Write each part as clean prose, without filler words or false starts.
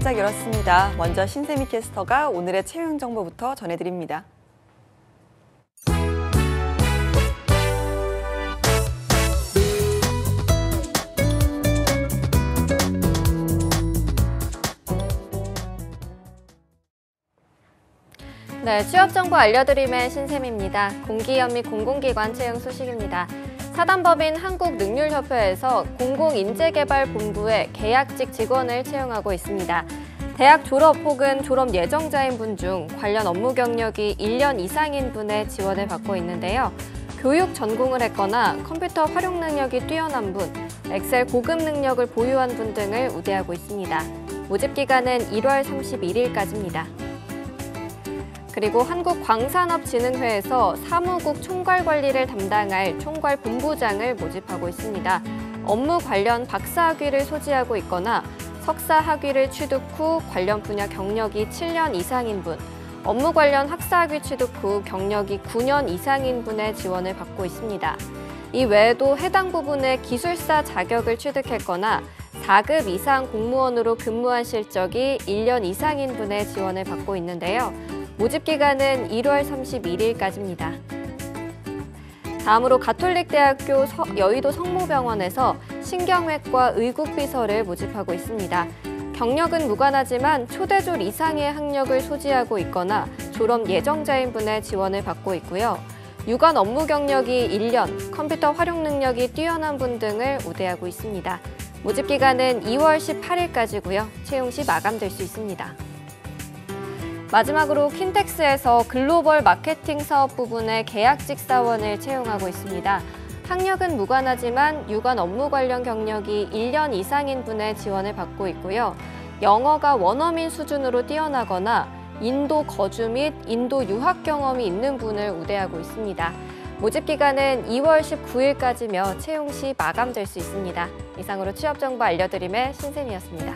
활짝 열었습니다. 먼저 신세미 캐스터가 오늘의 채용 정보부터 전해드립니다. 네, 취업 정보 알려드림의 신샘입니다. 공기업 및 공공기관 채용 소식입니다. 사단법인 한국능률협회에서 공공인재개발본부에 계약직 직원을 채용하고 있습니다. 대학 졸업 혹은 졸업 예정자인 분 중 관련 업무 경력이 1년 이상인 분의 지원을 받고 있는데요. 교육 전공을 했거나 컴퓨터 활용 능력이 뛰어난 분, 엑셀 고급 능력을 보유한 분 등을 우대하고 있습니다. 모집 기간은 1월 31일까지입니다. 그리고 한국광산업진흥회에서 사무국 총괄 관리를 담당할 총괄 본부장을 모집하고 있습니다. 업무 관련 박사학위를 소지하고 있거나 석사학위를 취득 후 관련 분야 경력이 7년 이상인 분, 업무 관련 학사학위 취득 후 경력이 9년 이상인 분의 지원을 받고 있습니다. 이 외에도 해당 부분의 기술사 자격을 취득했거나 4급 이상 공무원으로 근무한 실적이 1년 이상인 분의 지원을 받고 있는데요. 모집 기간은 1월 31일까지입니다. 다음으로 가톨릭대학교 여의도 성모병원에서 신경외과 의국비서를 모집하고 있습니다. 경력은 무관하지만 초대졸 이상의 학력을 소지하고 있거나 졸업 예정자인 분의 지원을 받고 있고요. 유관 업무 경력이 1년, 컴퓨터 활용 능력이 뛰어난 분 등을 우대하고 있습니다. 모집 기간은 2월 18일까지고요. 채용 시 마감될 수 있습니다. 마지막으로 킨텍스에서 글로벌 마케팅 사업 부분의 계약직 사원을 채용하고 있습니다. 학력은 무관하지만 유관 업무 관련 경력이 1년 이상인 분의 지원을 받고 있고요. 영어가 원어민 수준으로 뛰어나거나 인도 거주 및 인도 유학 경험이 있는 분을 우대하고 있습니다. 모집 기간은 2월 19일까지며 채용 시 마감될 수 있습니다. 이상으로 취업 정보 알려드림의 신샘이었습니다.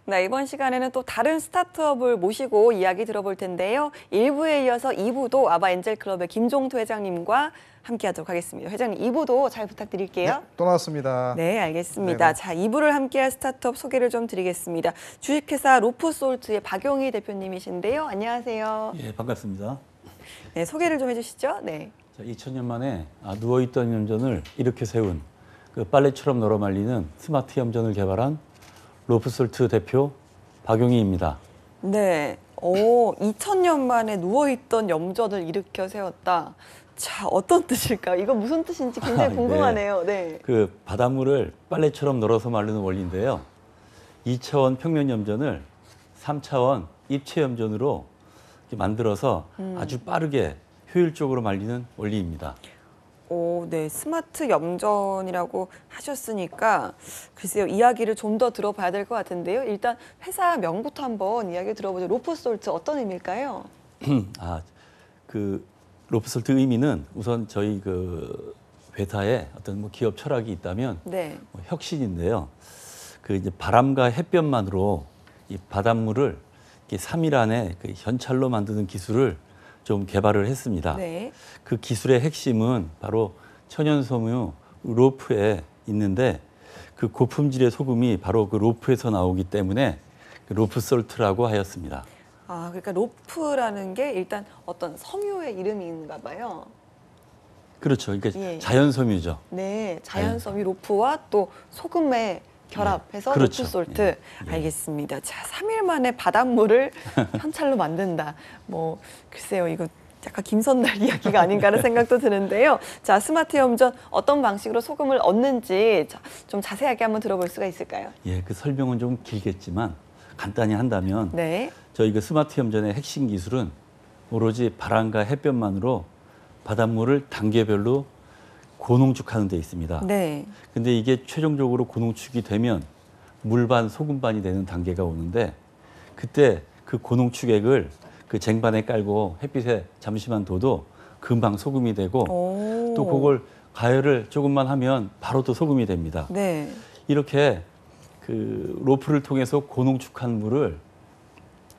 네, 이번 시간에는 또 다른 스타트업을 모시고 이야기 들어볼 텐데요. 1부에 이어서 2부도 아바엔젤클럽의 김종토 회장님과 함께하도록 하겠습니다. 회장님, 2부도 잘 부탁드릴게요. 네, 또 나왔습니다. 네, 알겠습니다. 네네. 자, 2부를 함께할 스타트업 소개를 좀 드리겠습니다. 주식회사 로프솔트의 박용희 대표님이신데요. 안녕하세요. 예, 반갑습니다. 네, 소개를 좀 해주시죠. 네. 자, 2000년 만에 누워있던 염전을 이렇게 세운 그 빨래처럼 널어 말리는 스마트 염전을 개발한 로프솔트 대표 박용희입니다. 네, 2000년 만에 누워있던 염전을 일으켜 세웠다. 자, 어떤 뜻일까요? 이거 무슨 뜻인지 굉장히 궁금하네요. 네. 그 바닷물을 빨래처럼 널어서 마르는 원리인데요. 2차원 평면 염전을 3차원 입체 염전으로 이렇게 만들어서 아주 빠르게 효율적으로 말리는 원리입니다. 네, 스마트 염전이라고 하셨으니까 글쎄요, 이야기를 좀 더 들어봐야 될 것 같은데요. 일단 회사 명부터 한번 이야기 들어보죠. 로프솔트 어떤 의미일까요? 그 로프솔트 의미는 우선 저희 그 회사에 어떤 뭐 기업 철학이 있다면 네. 혁신인데요. 그 이제 바람과 햇볕만으로 이 바닷물을 이렇게 3일 안에 그 현찰로 만드는 기술을 좀 개발을 했습니다. 네. 그 기술의 핵심은 바로 천연섬유 로프에 있는데 그 고품질의 소금이 바로 그 로프에서 나오기 때문에 그 로프솔트라고 하였습니다. 그러니까 로프라는 게 일단 어떤 섬유의 이름인가 봐요. 그렇죠. 그러니까 예. 자연섬유죠. 네, 자연섬유 로프와 또 소금의 결합해서 그렇죠. 로프솔트. 예. 알겠습니다. 자, 3일 만에 바닷물을 현찰로 만든다. 뭐 글쎄요, 이거 약간 김선달 이야기가 아닌가라는 생각도 드는데요. 자, 스마트 염전 어떤 방식으로 소금을 얻는지 좀 자세하게 한번 들어볼 수가 있을까요? 예, 그 설명은 좀 길겠지만 간단히 한다면 네. 저희 그 스마트 염전의 핵심 기술은 오로지 바람과 햇볕만으로 바닷물을 단계별로 고농축하는 데 있습니다. 네. 근데 이게 최종적으로 고농축이 되면 물반, 소금반이 되는 단계가 오는데 그때 그 고농축액을 그 쟁반에 깔고 햇빛에 잠시만 둬도 금방 소금이 되고 또 그걸 가열을 조금만 하면 바로 또 소금이 됩니다. 네. 이렇게 그 로프를 통해서 고농축한 물을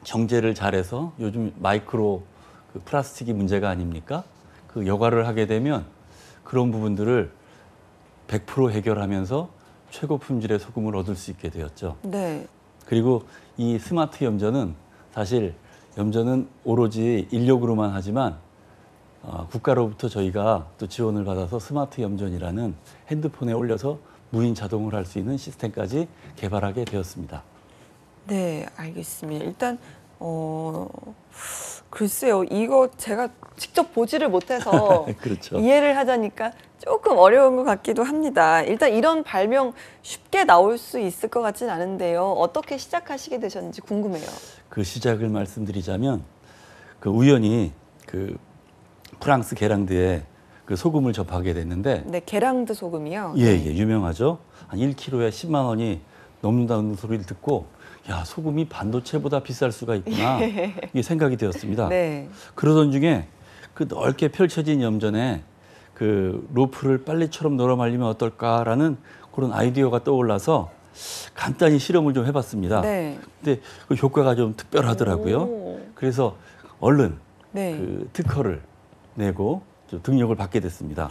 정제를 잘해서 요즘 마이크로 그 플라스틱이 문제가 아닙니까? 그 여과를 하게 되면 그런 부분들을 100% 해결하면서 최고 품질의 소금을 얻을 수 있게 되었죠. 네. 그리고 이 스마트 염전은 사실 염전은 오로지 인력으로만 하지만 국가로부터 저희가 또 지원을 받아서 스마트 염전이라는 핸드폰에 올려서 무인 자동을 할 수 있는 시스템까지 개발하게 되었습니다. 네, 알겠습니다. 일단 글쎄요, 이거 제가 직접 보지를 못해서 그렇죠. 이해를 하자니까 조금 어려운 것 같기도 합니다. 일단 이런 발명 쉽게 나올 수 있을 것 같진 않은데요. 어떻게 시작하시게 되셨는지 궁금해요. 그 시작을 말씀드리자면 그 우연히 그 프랑스 게랑드에 그 소금을 접하게 됐는데 네, 게랑드 소금이요. 예, 유명하죠. 한 1kg에 10만 원이 넘는다는 소리를 듣고 야, 소금이 반도체보다 비쌀 수가 있구나. 이게 생각이 되었습니다. 네. 그러던 중에 그 넓게 펼쳐진 염전에 그 로프를 빨래처럼 널어 말리면 어떨까라는 그런 아이디어가 떠올라서 간단히 실험을 좀 해봤습니다. 네. 근데 그 효과가 좀 특별하더라고요. 오. 그래서 얼른 네. 그 특허를 내고 좀 등록을 받게 됐습니다.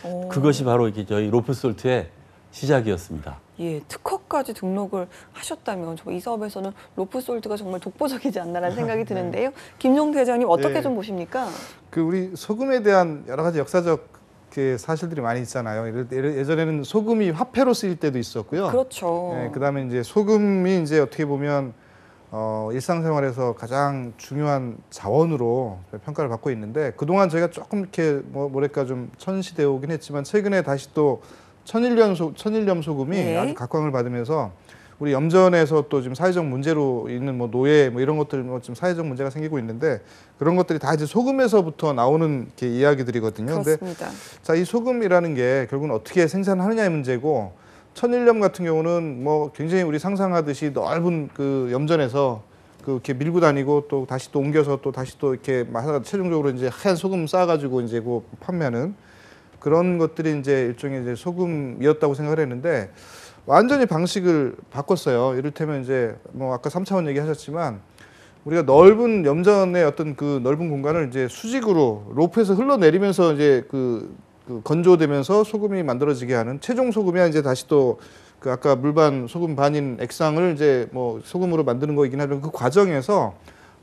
오. 그것이 바로 이게 저희 로프솔트의 시작이었습니다. 예, 특허까지 등록을 하셨다면 이 사업에서는 로프솔트가 정말 독보적이지 않나라는 생각이 드는데요. 김종태 회장님 어떻게 네. 좀 보십니까? 그 우리 소금에 대한 여러 가지 역사적 그 사실들이 많이 있잖아요. 예전에는 소금이 화폐로 쓰일 때도 있었고요. 그렇죠. 네, 그다음에 이제 소금이 이제 어떻게 보면 일상생활에서 가장 중요한 자원으로 평가를 받고 있는데 그동안 저희가 조금 이렇게 뭐랄까 좀 천시되어 오긴 했지만 최근에 다시 또 천일염 소금이 네. 아주 각광을 받으면서 우리 염전에서 또 지금 사회적 문제로 있는 뭐 노예 뭐 이런 것들 뭐 지금 사회적 문제가 생기고 있는데 그런 것들이 다 이제 소금에서부터 나오는 이렇게 이야기들이거든요. 근데 그렇습니다. 자, 이 소금이라는 게 결국은 어떻게 생산하느냐의 문제고 천일염 같은 경우는 뭐 굉장히 우리 상상하듯이 넓은 그 염전에서 그 이렇게 밀고 다니고 또 다시 또 옮겨서 또 다시 또 이렇게 최종적으로 이제 하얀 소금 쌓아가지고 이제 그 판매하는 그런 것들이 이제 일종의 이제 소금이었다고 생각을 했는데 완전히 방식을 바꿨어요. 이를테면 이제 뭐 아까 3차원 얘기하셨지만 우리가 넓은 염전의 어떤 그 넓은 공간을 이제 수직으로 로프에서 흘러내리면서 이제 그 건조되면서 소금이 만들어지게 하는 최종 소금이 이제 다시 또 그 아까 물반 소금 반인 액상을 이제 뭐 소금으로 만드는 거이긴 하지만 그 과정에서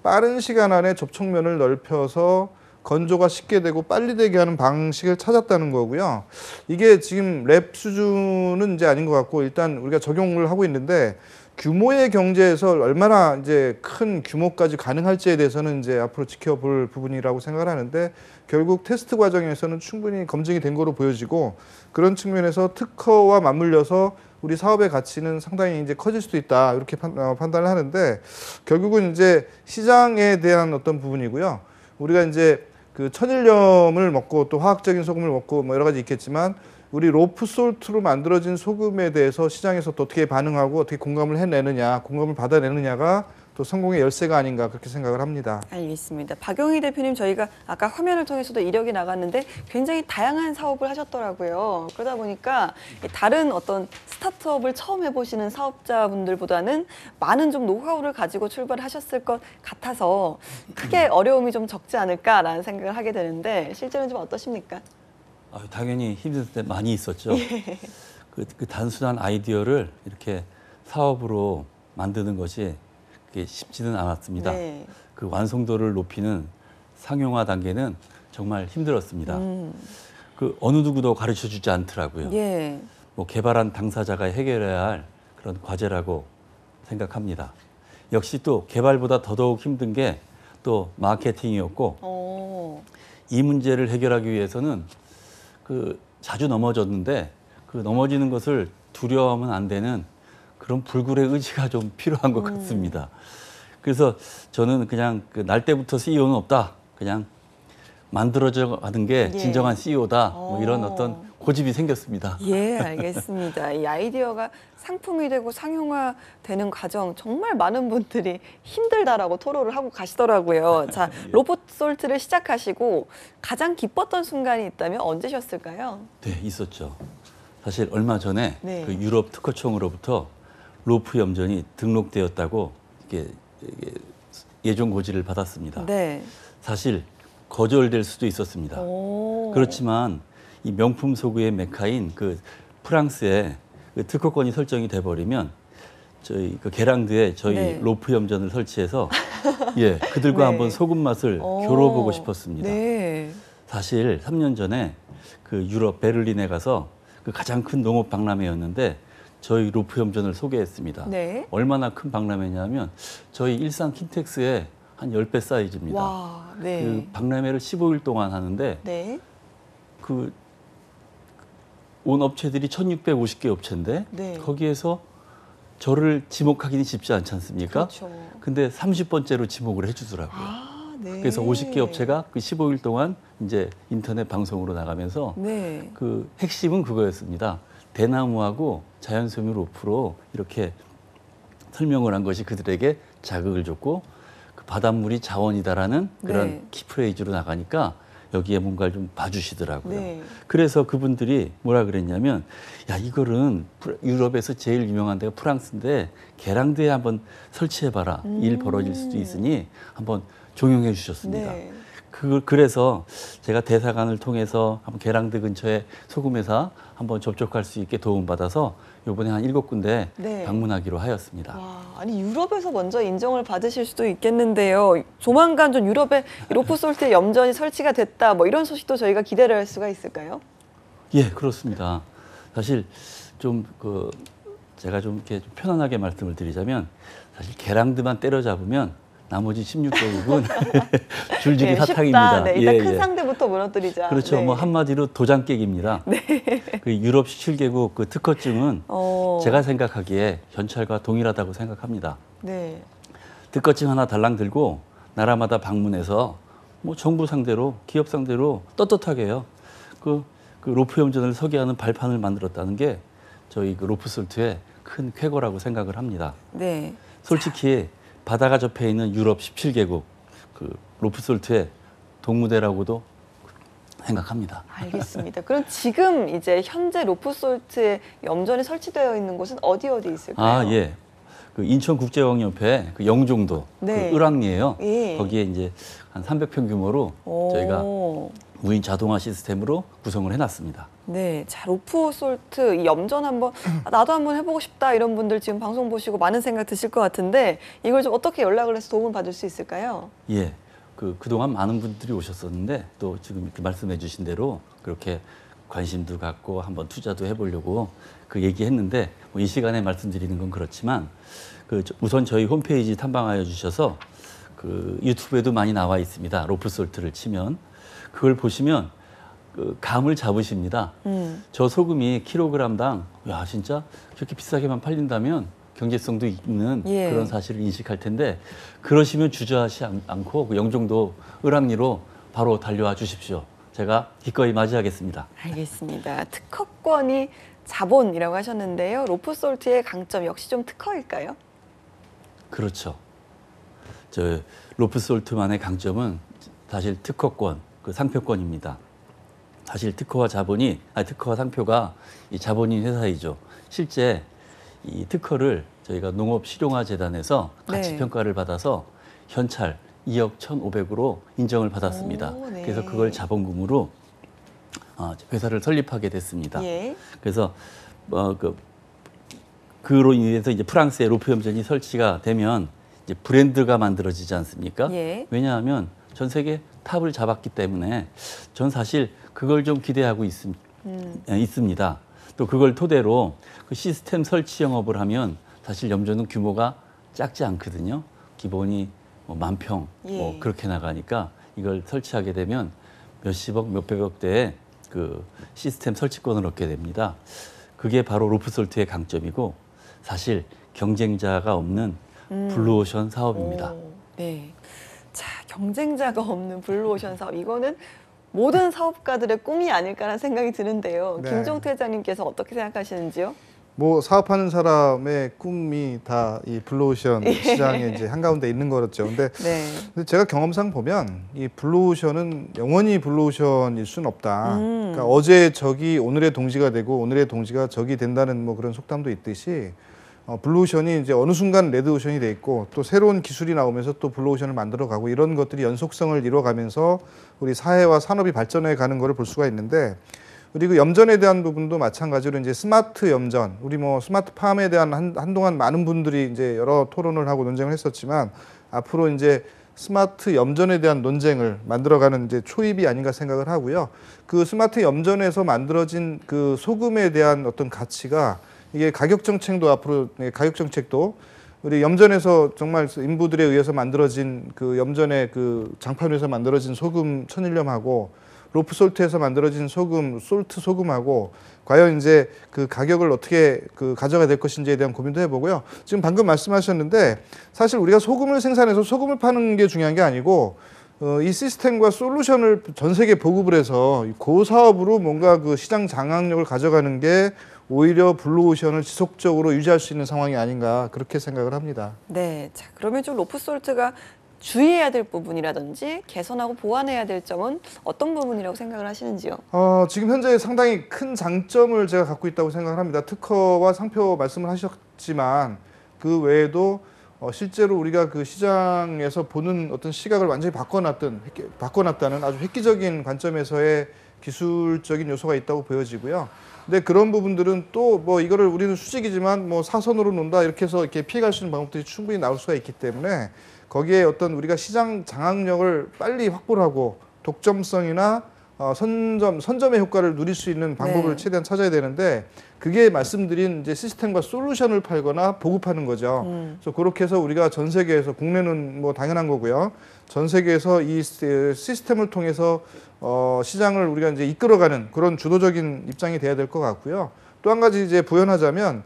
빠른 시간 안에 접촉면을 넓혀서 건조가 쉽게 되고 빨리 되게 하는 방식을 찾았다는 거고요. 이게 지금 랩 수준은 이제 아닌 것 같고 일단 우리가 적용을 하고 있는데 규모의 경제에서 얼마나 이제 큰 규모까지 가능할지에 대해서는 이제 앞으로 지켜볼 부분이라고 생각을 하는데 결국 테스트 과정에서는 충분히 검증이 된 거로 보여지고 그런 측면에서 특허와 맞물려서 우리 사업의 가치는 상당히 이제 커질 수도 있다 이렇게 판단을 하는데 결국은 이제 시장에 대한 어떤 부분이고요. 우리가 이제 그 천일염을 먹고 또 화학적인 소금을 먹고 뭐 여러 가지 있겠지만 우리 로프솔트로 만들어진 소금에 대해서 시장에서 또 어떻게 반응하고 어떻게 공감을 해내느냐, 공감을 받아내느냐가 또 성공의 열쇠가 아닌가 그렇게 생각을 합니다. 알겠습니다. 박영희 대표님 저희가 아까 화면을 통해서도 이력이 나갔는데 굉장히 다양한 사업을 하셨더라고요. 그러다 보니까 다른 어떤 스타트업을 처음 해보시는 사업자분들보다는 많은 좀 노하우를 가지고 출발하셨을 것 같아서 크게 어려움이 좀 적지 않을까라는 생각을 하게 되는데 실제로는 좀 어떠십니까? 당연히 힘들 때 많이 있었죠. 그 단순한 아이디어를 이렇게 사업으로 만드는 것이 그게 쉽지는 않았습니다. 네. 그 완성도를 높이는 상용화 단계는 정말 힘들었습니다. 그 어느 누구도 가르쳐 주지 않더라고요. 예. 뭐 개발한 당사자가 해결해야 할 그런 과제라고 생각합니다. 역시 또 개발보다 더더욱 힘든 게 또 마케팅이었고 이 문제를 해결하기 위해서는 그 자주 넘어졌는데 그 넘어지는 것을 두려워하면 안 되는 그런 불굴의 의지가 좀 필요한 것 같습니다. 그래서 저는 그냥 그 날 때부터 CEO는 없다. 그냥 만들어져 가는 게 예. 진정한 CEO다. 뭐 이런 어떤 고집이 생겼습니다. 예, 알겠습니다. 이 아이디어가 상품이 되고 상용화되는 과정 정말 많은 분들이 힘들다라고 토로를 하고 가시더라고요. 자, 로봇솔트를 시작하시고 가장 기뻤던 순간이 있다면 언제셨을까요? 네, 있었죠. 사실 얼마 전에 네. 그 유럽 특허청으로부터 로프 염전이 등록되었다고 이게 예종 고지를 받았습니다. 네. 사실 거절될 수도 있었습니다. 오. 그렇지만 이 명품 소구의 메카인 그 프랑스에 그 특허권이 설정이 돼 버리면 저희 그 게랑드에 저희 네. 로프 염전을 설치해서 예 그들과 네. 한번 소금 맛을 오. 겨뤄보고 싶었습니다. 네. 사실 3년 전에 그 유럽 베를린에 가서 그 가장 큰 농업 박람회였는데 저희 로프 염전을 소개했습니다. 네. 얼마나 큰 박람회냐면 저희 일산 킨텍스의 한 10배 사이즈입니다. 와. 네. 그 박람회를 15일 동안 하는데 네. 그 온 업체들이 1,650개 업체인데 네. 거기에서 저를 지목하기는 쉽지 않지 않습니까? 그렇죠. 근데 30번째로 지목을 해주더라고요. 아, 네. 그래서 50개 업체가 그 15일 동안 이제 인터넷 방송으로 나가면서 네. 그 핵심은 그거였습니다. 대나무하고 자연섬유 로프로 이렇게 설명을 한 것이 그들에게 자극을 줬고 그 바닷물이 자원이다라는 그런 네. 키프레이즈로 나가니까 여기에 뭔가를 좀 봐주시더라고요. 네. 그래서 그분들이 뭐라 그랬냐면 야 이거는 유럽에서 제일 유명한 데가 프랑스인데 게랑드에 한번 설치해봐라. 일 벌어질 수도 있으니 한번 종용해 주셨습니다. 네. 그래서 제가 대사관을 통해서 한번 게랑드 근처에 소금회사 한번 접촉할 수 있게 도움받아서 이번에 한 7군데 네. 방문하기로 하였습니다. 와, 아니 유럽에서 먼저 인정을 받으실 수도 있겠는데요. 조만간 좀 유럽에 로프솔트 염전이 설치가 됐다. 뭐 이런 소식도 저희가 기대를 할 수가 있을까요? 예, 그렇습니다. 사실 좀 제가 좀 이렇게 좀 편안하게 말씀을 드리자면 사실 게랑드만 때려잡으면 나머지 16개국은 줄줄이 네, 사탕입니다. 쉽다. 네, 일단 큰 상대부터 무너뜨리자. 그렇죠. 네. 뭐 한마디로 도장깨기입니다. 그 유럽 17개국 그 특허증은 제가 생각하기에 현찰과 동일하다고 생각합니다. 네. 특허증 하나 달랑 들고 나라마다 방문해서 뭐 정부 상대로 기업 상대로 떳떳하게요. 그 로프 염전을 서게 하는 발판을 만들었다는 게 저희 그 로프솔트의 큰 쾌거라고 생각을 합니다. 네. 솔직히 바다가 접해 있는 유럽 17개국 그 로프솔트의 동무대라고도 생각합니다. 알겠습니다. 그럼 지금 이제 현재 로프솔트에 염전이 설치되어 있는 곳은 어디 있을까요? 아, 예. 그 인천국제어학연회 그 영종도 네. 그 을왕리에요. 예. 거기에 이제 한 300평 규모로 저희가 무인 자동화 시스템으로 구성을 해놨습니다. 네, 자 로프솔트 이 염전 한번 나도 한번 해보고 싶다 이런 분들 지금 방송 보시고 많은 생각 드실 것 같은데 이걸 좀 어떻게 연락을 해서 도움을 받을 수 있을까요? 예, 그동안 많은 분들이 오셨었는데 또 지금 이렇게 말씀해주신 대로 그렇게 관심도 갖고 한번 투자도 해보려고 그 얘기했는데 뭐 이 시간에 말씀드리는 건 그렇지만 우선 저희 홈페이지 탐방하여 주셔서 그 유튜브에도 많이 나와 있습니다. 로프솔트를 치면 그걸 보시면 그 감을 잡으십니다. 저 소금이 킬로그램당 야 진짜 저렇게 비싸게만 팔린다면 경제성도 있는 예. 그런 사실을 인식할 텐데 그러시면 주저하지 않고 그 영종도 을왕리로 바로 달려와 주십시오. 제가 기꺼이 맞이하겠습니다. 알겠습니다. 특허권이 자본이라고 하셨는데요. 로프솔트의 강점 역시 좀 특허일까요? 그렇죠. 저 로프솔트만의 강점은 사실 특허권, 그 상표권입니다. 사실 특허와 상표가 이 자본인 회사이죠. 실제 이 특허를 저희가 농업실용화재단에서 가치 네. 평가를 받아서 현찰 2억 1,500으로 인정을 받았습니다. 오, 네. 그래서 그걸 자본금으로 회사를 설립하게 됐습니다. 예. 그래서 그로 인해서 이제 프랑스의 로프 염전이 설치가 되면 이제 브랜드가 만들어지지 않습니까? 예. 왜냐하면 전 세계 탑을 잡았기 때문에 전 사실 그걸 좀 기대하고 있습니다. 또 그걸 토대로 그 시스템 설치 영업을 하면 사실 염전은 규모가 작지 않거든요. 기본이 뭐 10,000평 뭐 예. 그렇게 나가니까 이걸 설치하게 되면 몇십억, 몇백억 대의 그 시스템 설치권을 얻게 됩니다. 그게 바로 로프솔트의 강점이고 사실 경쟁자가 없는 블루오션 사업입니다. 오, 네. 자, 경쟁자가 없는 블루오션 사업. 이거는 모든 사업가들의 꿈이 아닐까라는 생각이 드는데요. 네. 김종태 회장님께서 어떻게 생각하시는지요? 뭐 사업하는 사람의 꿈이 다 이 블루오션 시장에 이제 한가운데 있는 거였죠. 근데 네. 제가 경험상 보면 이 블루오션은 영원히 블루오션일 수는 없다. 그러니까 어제 적이 오늘의 동지가 되고 오늘의 동지가 적이 된다는 뭐 그런 속담도 있듯이 블루오션이 이제 어느 순간 레드오션이 돼 있고 또 새로운 기술이 나오면서 또 블루오션을 만들어가고 이런 것들이 연속성을 이루어가면서 우리 사회와 산업이 발전해 가는 것을 볼 수가 있는데 그리고 염전에 대한 부분도 마찬가지로 이제 스마트 염전, 우리 뭐 스마트팜에 대한 한동안 많은 분들이 이제 여러 토론을 하고 논쟁을 했었지만 앞으로 이제 스마트 염전에 대한 논쟁을 만들어가는 이제 초입이 아닌가 생각을 하고요. 그 스마트 염전에서 만들어진 그 소금에 대한 어떤 가치가 이게 가격 정책도 앞으로 가격 정책도 우리 염전에서 정말 인부들에 의해서 만들어진 그 염전의 그 장판에서 만들어진 소금 천일염하고 로프솔트에서 만들어진 소금, 솔트 소금하고 과연 이제 그 가격을 어떻게 그 가져가야 될 것인지에 대한 고민도 해보고요. 지금 방금 말씀하셨는데 사실 우리가 소금을 생산해서 소금을 파는 게 중요한 게 아니고 이 시스템과 솔루션을 전 세계 보급을 해서 그 사업으로 뭔가 그 시장 장악력을 가져가는 게 오히려 블루오션을 지속적으로 유지할 수 있는 상황이 아닌가 그렇게 생각을 합니다. 네, 자 그러면 좀 로프솔트가 주의해야 될 부분이라든지 개선하고 보완해야 될 점은 어떤 부분이라고 생각을 하시는지요? 지금 현재 상당히 큰 장점을 제가 갖고 있다고 생각을 합니다. 특허와 상표 말씀을 하셨지만 그 외에도 실제로 우리가 그 시장에서 보는 어떤 시각을 완전히 바꿔놨다는 아주 획기적인 관점에서의 기술적인 요소가 있다고 보여지고요. 근데 그런 부분들은 또 뭐 이거를 우리는 수직이지만 뭐 사선으로 논다 이렇게 해서 이렇게 피해갈 수 있는 방법들이 충분히 나올 수가 있기 때문에 거기에 어떤 우리가 시장 장악력을 빨리 확보를 하고 독점성이나 선점의 효과를 누릴 수 있는 방법을 네. 최대한 찾아야 되는데 그게 말씀드린 이제 시스템과 솔루션을 팔거나 보급하는 거죠. 그래서 그렇게 해서 우리가 전 세계에서 국내는 뭐 당연한 거고요. 전 세계에서 이 시스템을 통해서 시장을 우리가 이제 이끌어가는 그런 주도적인 입장이 돼야 될 것 같고요. 또 한 가지 이제 부연하자면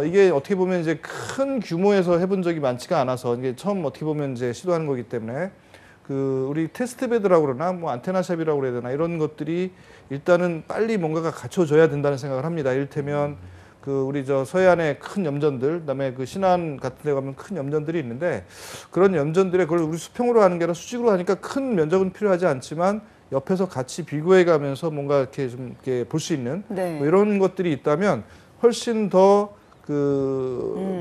이게 어떻게 보면 이제 큰 규모에서 해본 적이 많지가 않아서 이게 처음 어떻게 보면 이제 시도하는 거기 때문에 그 우리 테스트베드라고 그러나 뭐 안테나샵이라고 그래야 되나 이런 것들이 일단은 빨리 뭔가가 갖춰져야 된다는 생각을 합니다. 이를테면 그 우리 저 서해안의 큰 염전들, 그다음에 그 신안 같은 데 가면 큰 염전들이 있는데 그런 염전들에 그걸 우리 수평으로 하는 게 아니라 수직으로 하니까 큰 면적은 필요하지 않지만 옆에서 같이 비교해 가면서 뭔가 이렇게 좀 이렇게 볼 수 있는 네. 뭐 이런 것들이 있다면 훨씬 더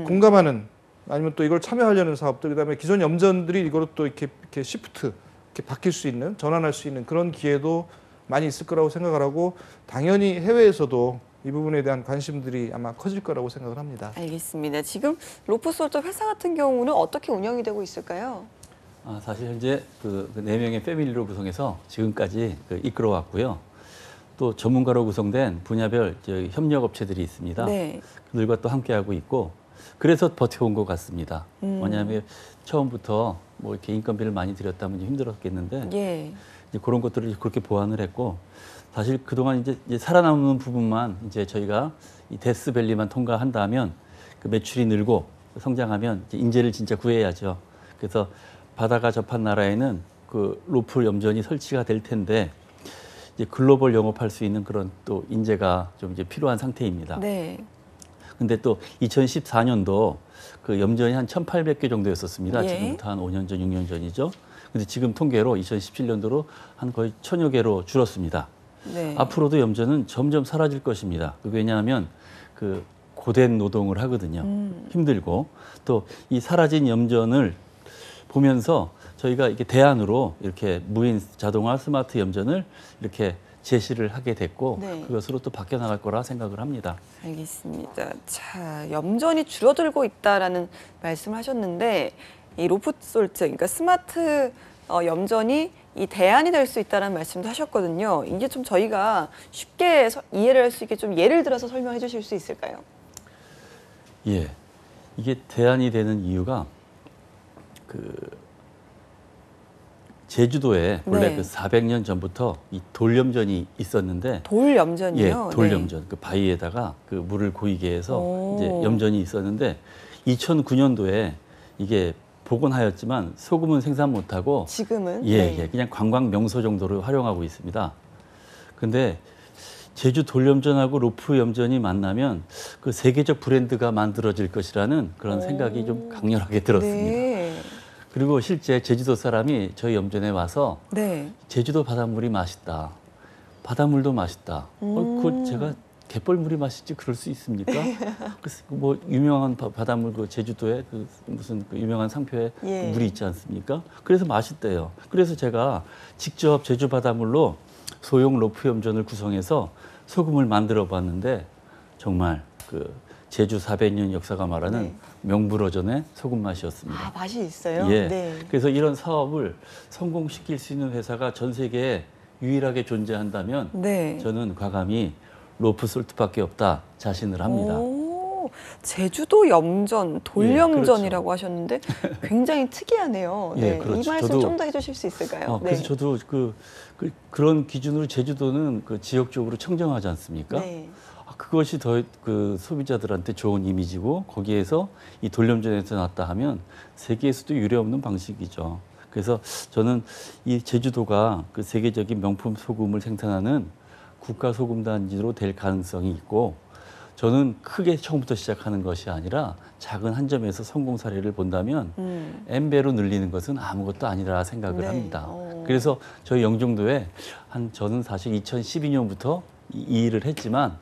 공감하는 아니면 또 이걸 참여하려는 사업들 그다음에 기존 염전들이 이걸 또 이렇게 시프트 이렇게 바뀔 수 있는 전환할 수 있는 그런 기회도 많이 있을 거라고 생각을 하고 당연히 해외에서도 이 부분에 대한 관심들이 아마 커질 거라고 생각을 합니다. 알겠습니다. 지금 로프솔트 회사 같은 경우는 어떻게 운영이 되고 있을까요? 사실 현재 그 4명의 패밀리로 구성해서 지금까지 이끌어왔고요. 또 전문가로 구성된 분야별 협력업체들이 있습니다. 네. 그들과 또 함께하고 있고 그래서 버텨온 것 같습니다. 왜냐하면 처음부터 뭐 이렇게 인건비를 많이 들였다면 힘들었겠는데 예. 이제 그런 것들을 그렇게 보완을 했고 사실 그동안 이제 살아남는 부분만 이제 저희가 이 데스밸리만 통과한다면 그 매출이 늘고 성장하면 이제 인재를 진짜 구해야죠. 그래서 바다가 접한 나라에는 그 로프 염전이 설치가 될 텐데 이제 글로벌 영업할 수 있는 그런 또 인재가 좀 이제 필요한 상태입니다. 네. 근데 또 2014년도 그 염전이 한 1,800개 정도였었습니다. 예. 지금부터 한 5년 전, 6년 전이죠. 근데 지금 통계로 2017년도로 한 거의 1,000여 개로 줄었습니다. 네. 앞으로도 염전은 점점 사라질 것입니다. 왜냐하면 그 고된 노동을 하거든요. 힘들고 또 이 사라진 염전을 보면서 저희가 이렇게 대안으로 이렇게 무인 자동화 스마트 염전을 이렇게 제시를 하게 됐고 네. 그것으로 또 바뀌어 나갈 거라 생각을 합니다. 알겠습니다. 자, 염전이 줄어들고 있다라는 말씀을 하셨는데 이 로프솔트, 그러니까 스마트 염전이 이 대안이 될 수 있다는 말씀도 하셨거든요. 이게 좀 저희가 쉽게 이해를 할 수 있게 좀 예를 들어서 설명해 주실 수 있을까요? 예, 이게 대안이 되는 이유가 그 제주도에 원래 네. 그 400년 전부터 이 돌염전이 있었는데 돌 염전이요? 예, 돌염전. 그 바위에다가 그 물을 고이게 해서 오. 이제 염전이 있었는데 2009년도에 이게 복원하였지만 소금은 생산 못하고 지금은? 예, 네. 예, 그냥 관광 명소 정도로 활용하고 있습니다. 근데 제주 돌염전하고 로프 염전이 만나면 그 세계적 브랜드가 만들어질 것이라는 그런 생각이 좀 강렬하게 들었습니다. 네. 그리고 실제 제주도 사람이 저희 염전에 와서 네. 제주도 바닷물이 맛있다. 바닷물도 맛있다. 그걸 제가 갯벌물이 맛있지 그럴 수 있습니까? 그래서 뭐 유명한 바닷물 그 제주도에 그 무슨 그 유명한 상표에 예. 물이 있지 않습니까? 그래서 맛있대요. 그래서 제가 직접 제주 바닷물로 소형 로프 염전을 구성해서 소금을 만들어 봤는데 정말 그 제주 400년 역사가 말하는 네. 명불허전의 소금 맛이었습니다. 아, 맛이 있어요? 예. 네. 그래서 이런 사업을 성공시킬 수 있는 회사가 전 세계에 유일하게 존재한다면 네. 저는 과감히 로프솔트밖에 없다 자신을 합니다. 오, 제주도 염전, 돌염전이라고 하셨는데 굉장히 특이하네요. 예, 네. 그렇죠. 이 말씀 저도- 좀 더 해주실 수 있을까요? 그래서 네. 저도 그런 기준으로 제주도는 그 지역적으로 청정하지 않습니까? 네. 그것이 더 그 소비자들한테 좋은 이미지고 거기에서 이 돌염전에서 났다 하면 세계에서도 유례없는 방식이죠. 그래서 저는 이 제주도가 그 세계적인 명품 소금을 생산하는 국가 소금 단지로 될 가능성이 있고 저는 크게 처음부터 시작하는 것이 아니라 작은 한 점에서 성공 사례를 본다면 N배로 늘리는 것은 아무것도 아니라 생각을 네. 합니다. 그래서 저희 영종도에 저는 사실 2012년부터 이 일을 했지만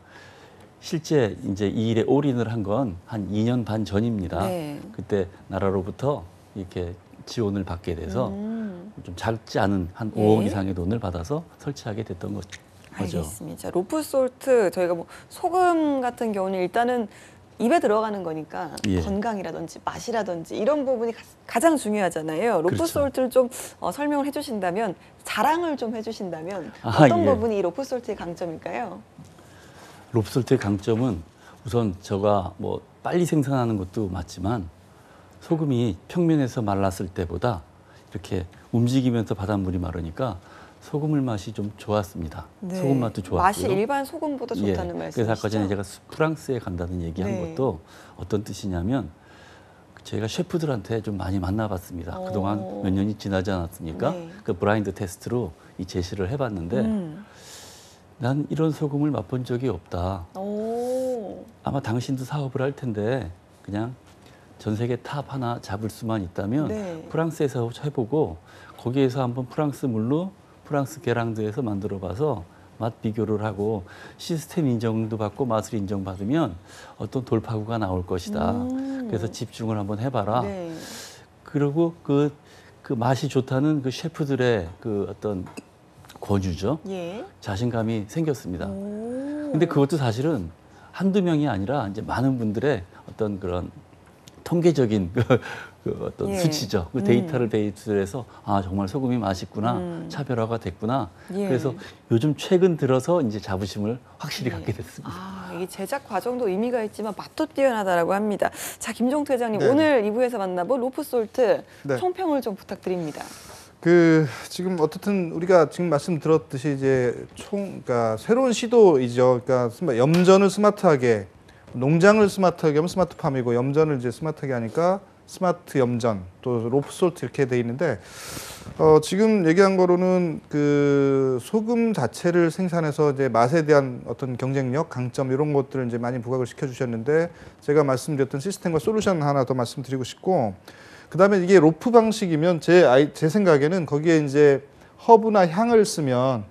실제 이제 이 일에 올인을 한 건 한 2년 반 전입니다. 네. 그때 나라로부터 이렇게 지원을 받게 돼서 좀 작지 않은 한 예. 5억 이상의 돈을 받아서 설치하게 됐던 거죠. 알겠습니다. 로프솔트 저희가 뭐 소금 같은 경우는 일단은 입에 들어가는 거니까 예. 건강이라든지 맛이라든지 이런 부분이 가장 중요하잖아요. 그렇죠. 로프솔트를 좀 설명을 해주신다면 자랑을 좀 해주신다면 아, 어떤 예. 부분이 이 로프솔트의 강점일까요? 로프솔트의 강점은 우선 제가 뭐 빨리 생산하는 것도 맞지만 소금이 평면에서 말랐을 때보다 이렇게 움직이면서 바닷물이 마르니까 소금물 맛이 좀 좋았습니다. 네. 소금 맛도 좋았고요. 맛이 일반 소금보다 좋다는 예. 말씀이시죠? 그래서 아까 전에 제가 프랑스에 간다는 얘기한 네. 것도 어떤 뜻이냐면 저희가 셰프들한테 좀 많이 만나봤습니다. 그동안 몇 년이 지나지 않았습니까? 네. 그 브라인드 테스트로 이 제시를 해봤는데 난 이런 소금을 맛본 적이 없다. 오. 아마 당신도 사업을 할 텐데 그냥 전 세계 탑 하나 잡을 수만 있다면 네. 프랑스에서 해보고 거기에서 한번 프랑스 물로 프랑스 계량도에서 만들어봐서 맛 비교를 하고 시스템 인정도 받고 맛을 인정받으면 어떤 돌파구가 나올 것이다. 그래서 집중을 한번 해봐라. 네. 그리고 그 맛이 좋다는 그 셰프들의 그 어떤 권유죠. 예. 자신감이 생겼습니다. 오. 근데 그것도 사실은 한두 명이 아니라 이제 많은 분들의 어떤 그런 통계적인 그 어떤 예. 수치죠. 그 데이터를 베이스로 해서 아 정말 소금이 맛있구나, 차별화가 됐구나. 예. 그래서 요즘 최근 들어서 이제 자부심을 확실히 갖게 됐습니다. 아, 이 제작 과정도 의미가 있지만 맛도 뛰어나다라고 합니다. 자, 김종태 회장님 네. 오늘 2부에서 만나본 로프솔트 네. 총평을 좀 부탁드립니다. 지금 어떻든 우리가 지금 말씀 들었듯이 이제 그러니까 새로운 시도이죠. 그러니까 염전을 스마트하게, 농장을 스마트하게 하면 스마트팜이고 염전을 이제 스마트하게 하니까 스마트 염전, 또 로프솔트 이렇게 돼 있는데 지금 얘기한 거로는 그 소금 자체를 생산해서 이제 맛에 대한 어떤 경쟁력, 강점 이런 것들을 이제 많이 부각을 시켜주셨는데 제가 말씀드렸던 시스템과 솔루션 하나 더 말씀드리고 싶고. 그다음에 이게 로프 방식이면 제 생각에는 거기에 이제 허브나 향을 쓰면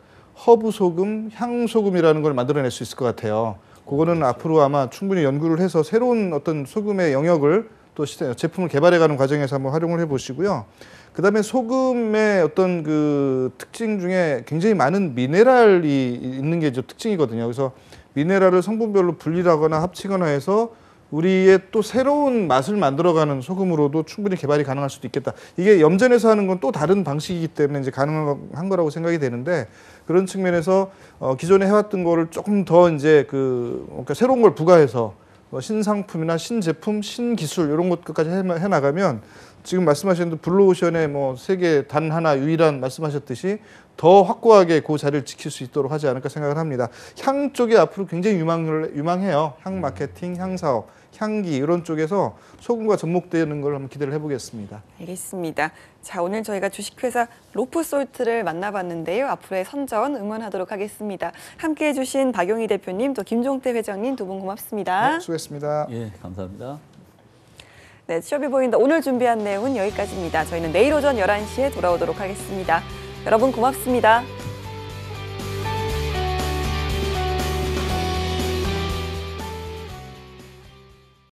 허브 소금, 향 소금이라는 걸 만들어낼 수 있을 것 같아요. 그거는 앞으로 아마 충분히 연구를 해서 새로운 어떤 소금의 영역을 또 제품을 개발해가는 과정에서 한번 활용을 해보시고요. 그다음에 소금의 어떤 그 특징 중에 굉장히 많은 미네랄이 있는 게 특징이거든요. 그래서 미네랄을 성분별로 분리하거나 합치거나 해서 우리의 또 새로운 맛을 만들어가는 소금으로도 충분히 개발이 가능할 수도 있겠다. 이게 염전에서 하는 건 또 다른 방식이기 때문에 이제 가능한 거라고 생각이 되는데 그런 측면에서 기존에 해왔던 거를 조금 더 이제 그러니까 새로운 걸 부과해서 신상품이나 신제품, 신기술 이런 것까지 해나가면 지금 말씀하신 블루오션의 뭐 세계 단 하나 유일한 말씀하셨듯이 더 확고하게 그 자리를 지킬 수 있도록 하지 않을까 생각을 합니다. 향 쪽에 앞으로 굉장히 유망해요. 향 마케팅, 향 사업, 향기 이런 쪽에서 소금과 접목되는 걸 한번 기대를 해보겠습니다. 알겠습니다. 자, 오늘 저희가 주식회사 로프솔트를 만나봤는데요. 앞으로의 선전 응원하도록 하겠습니다. 함께해 주신 박용희 대표님, 또 김종태 회장님 두 분 고맙습니다. 네, 수고했습니다. 예, 감사합니다. 네, 취업이 보인다. 오늘 준비한 내용은 여기까지입니다. 저희는 내일 오전 11시에 돌아오도록 하겠습니다. 여러분 고맙습니다.